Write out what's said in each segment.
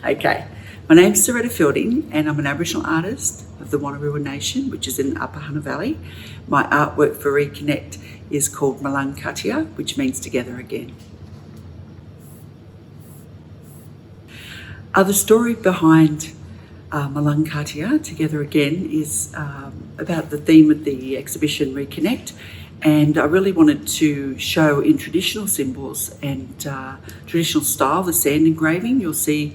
Okay, my name's Saretta Fielding and I'm an Aboriginal artist of the Wanneroo Nation, which is in the Upper Hunter Valley. My artwork for Reconnect is called Malangkatia, which means together again. The story behind Malangkatia, Together Again, is about the theme of the exhibition Reconnect, and I really wanted to show in traditional symbols and traditional style the sand engraving. You'll see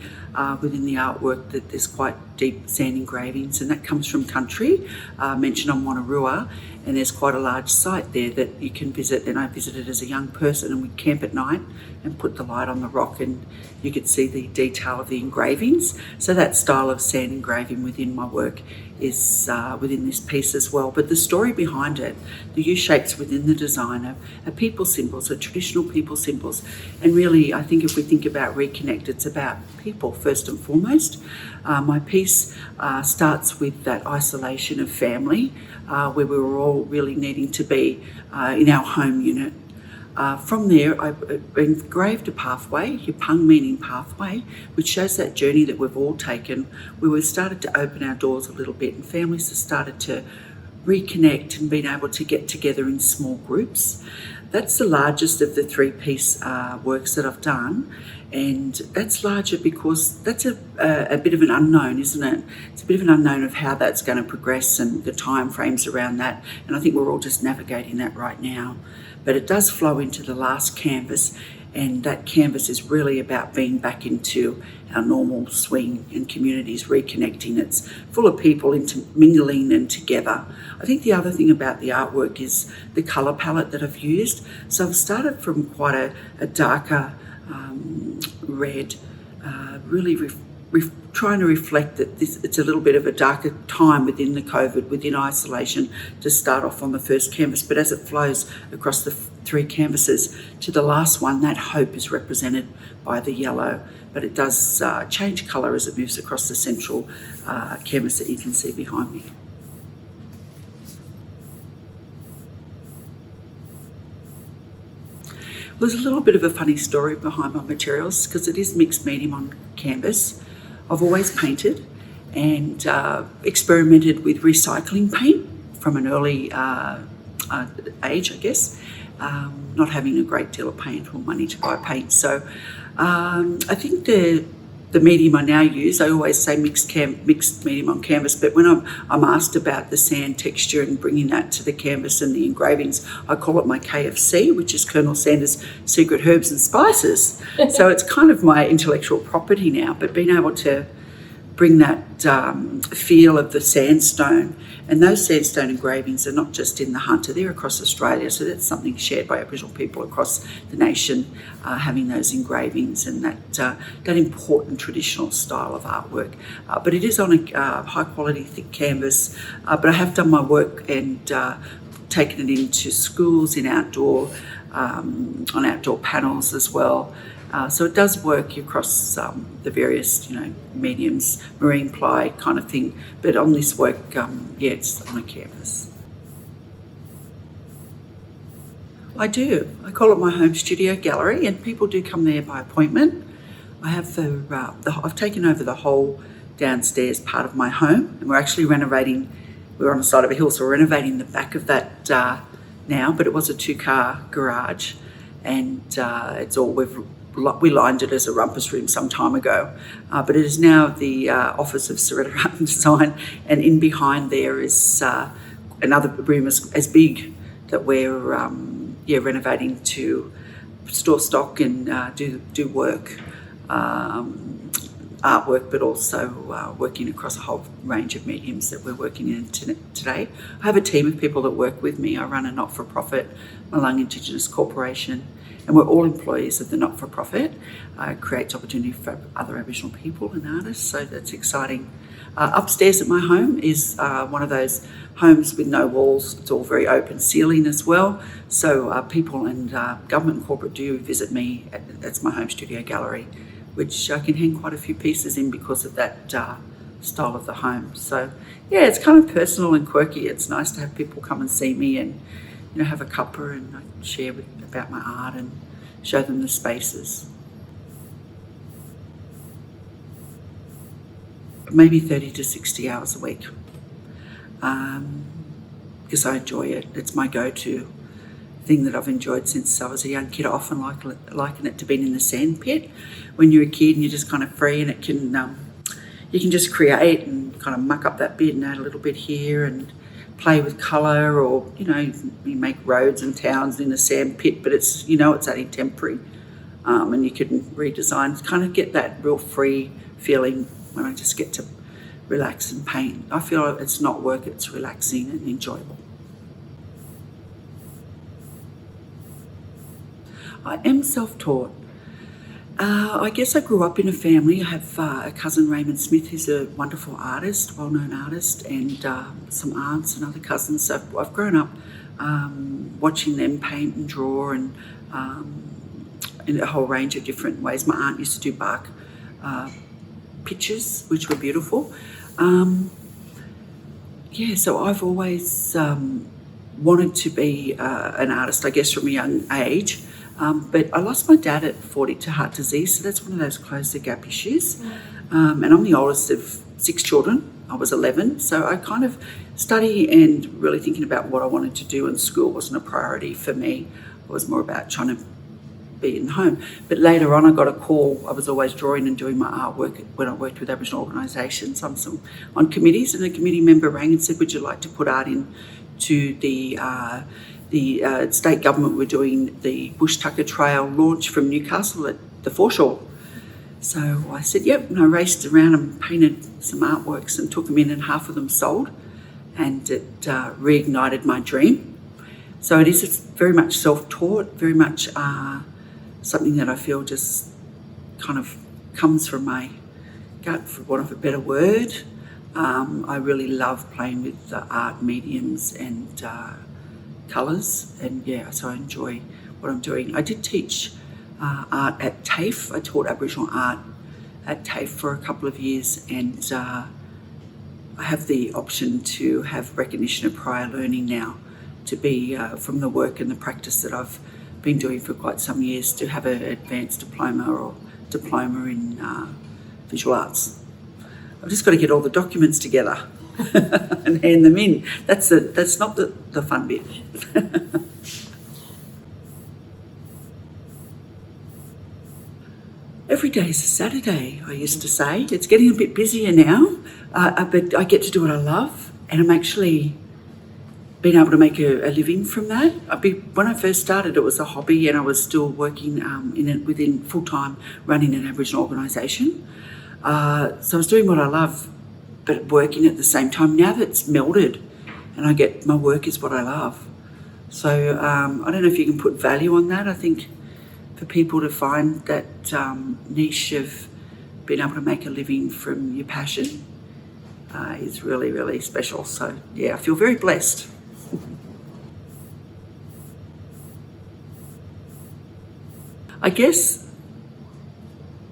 within the artwork that there's quite deep sand engravings, and that comes from country mentioned on Wanneroo, and there's quite a large site there that you can visit, and I visited as a young person, and we'd camp at night and put the light on the rock and you could see the detail of the engravings. So that style of sand engraving within my work is within this piece as well. But the story behind it, the U-shapes within the design are people symbols, are traditional people symbols. And really, I think if we think about Reconnect, it's about people first and foremost. My piece starts with that isolation of family, where we were all really needing to be in our home unit. From there, I engraved a pathway, Yupung meaning pathway, which shows that journey that we've all taken, where we've started to open our doors a little bit and families have started to reconnect and been able to get together in small groups. That's the largest of the three-piece works that I've done, and that's larger because that's a bit of an unknown, isn't it? It's a bit of an unknown of how that's going to progress and the time frames around that, and I think we're all just navigating that right now. But it does flow into the last canvas, and that canvas is really about being back into our normal swing and communities reconnecting. It's full of people mingling and together. I think the other thing about the artwork is the colour palette that I've used. So I've started from quite a darker red, really trying to reflect that it's a little bit of a darker time within the COVID, within isolation, to start off on the first canvas. But as it flows across the three canvases to the last one, that hope is represented by the yellow, but it does change colour as it moves across the central canvas that you can see behind me. There's a little bit of a funny story behind my materials because it is mixed medium on canvas. I've always painted and experimented with recycling paint from an early age, I guess, not having a great deal of paint or money to buy paint. So I think the medium I now use, I always say mixed medium on canvas, but when I'm asked about the sand texture and bringing that to the canvas and the engravings, I call it my KFC, which is Colonel Sanders' Secret Herbs and Spices. So it's kind of my intellectual property now, but being able to bring that feel of the sandstone, and those sandstone engravings are not just in the Hunter, they're across Australia, so that's something shared by Aboriginal people across the nation, having those engravings and that important traditional style of artwork. But it is on a high quality thick canvas, but I have done my work and taken it into schools, in outdoor, on outdoor panels as well. So it does work across the various, mediums, marine ply kind of thing. But on this work, it's on a canvas. I do. I call it my home studio gallery, and people do come there by appointment. I have I've taken over the whole downstairs part of my home, and we're actually renovating. We're on the side of a hill, so we're renovating the back of that now. But it was a 2-car garage, and it's all we lined it as a rumpus room some time ago, but it is now the office of Saretta Art and Design, and in behind there is another room as big that we're renovating to store stock and do work, artwork, but also working across a whole range of mediums that we're working in today. I have a team of people that work with me. I run a not-for-profit, Malung Indigenous Corporation, and we're all employees of the not-for-profit. It creates opportunity for other Aboriginal people and artists, so that's exciting. Upstairs at my home is one of those homes with no walls. It's all very open ceiling as well. So people and government and corporate do visit me. That's my home studio gallery, which I can hang quite a few pieces in because of that style of the home. So yeah, it's kind of personal and quirky. It's nice to have people come and see me and have a cuppa and I share about my art and show them the spaces. maybe 30 to 60 hours a week, because I enjoy it. It's my go-to thing that I've enjoyed since I was a young kid. I often liken it to being in the sand pit. When you're a kid and you're just kind of free, and it can you can just create and kind of muck up that bit and add a little bit here and play with colour, or you make roads and towns in a sand pit, but it's it's only temporary, and you can redesign, kind of get that real free feeling when I just get to relax and paint. I feel like it's not work, it's relaxing and enjoyable. I am self-taught. I guess I grew up in a family. I have a cousin, Raymond Smith, who's a wonderful artist, well-known artist, and some aunts and other cousins. So I've grown up watching them paint and draw, and in a whole range of different ways. My aunt used to do bark pictures, which were beautiful. So I've always wanted to be an artist, I guess, from a young age. But I lost my dad at 40 to heart disease, so that's one of those close the gap issues. And I'm the oldest of 6 children. I was 11, so I kind of study and really thinking about what I wanted to do, and school wasn't a priority for me. It was more about trying to be in home. But later on I got a call. I was always drawing and doing my artwork when I worked with Aboriginal organisations on committees, and a committee member rang and said, would you like to put art in to the state government were doing the Bush Tucker Trail launch from Newcastle at the foreshore. So I said, yep, and I raced around and painted some artworks and took them in, and half of them sold, and it reignited my dream. So it is very much self-taught, very much something that I feel just kind of comes from my gut, for want of a better word. I really love playing with art mediums and colours, and so I enjoy what I'm doing. I did teach art at TAFE. I taught Aboriginal art at TAFE for a couple of years, and I have the option to have recognition of prior learning now, to be from the work and the practice that I've been doing for quite some years, to have an advanced diploma or diploma in visual arts. I've just got to get all the documents together and hand them in. That's not the fun bit. Every day is a Saturday, I used to say. It's getting a bit busier now, but I get to do what I love, and I'm actually being able to make a living from that. When I first started, it was a hobby, and I was still working within full-time running an Aboriginal organisation. So I was doing what I love, but working at the same time. Now that's melded, and I get my work is what I love. So I don't know if you can put value on that. I think for people to find that niche of being able to make a living from your passion is really, really special. So I feel very blessed. I guess,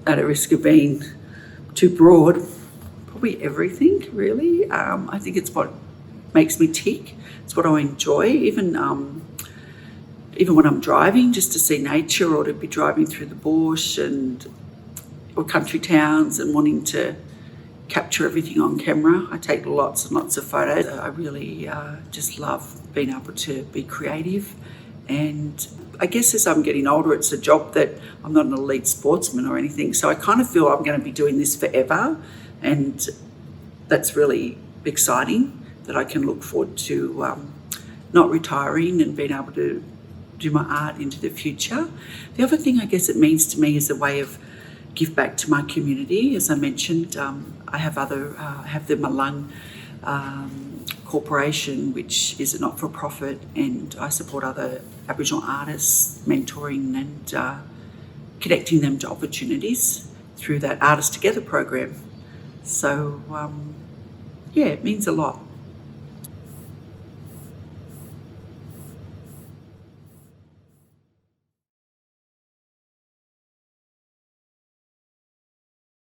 at a risk of being too broad, probably everything, really. I think it's what makes me tick. It's what I enjoy, even when I'm driving, just to see nature, or to be driving through the bush or country towns and wanting to capture everything on camera. I take lots and lots of photos. I really just love being able to be creative, and I guess as I'm getting older, it's a job that I'm not an elite sportsman or anything, so I kind of feel I'm going to be doing this forever, and that's really exciting, that I can look forward to not retiring and being able to do my art into the future. The other thing I guess it means to me is a way of give back to my community. As I mentioned, I have the Malung Corporation, which is a not-for-profit, and I support other Aboriginal artists, mentoring and connecting them to opportunities through that Artists Together program. So it means a lot.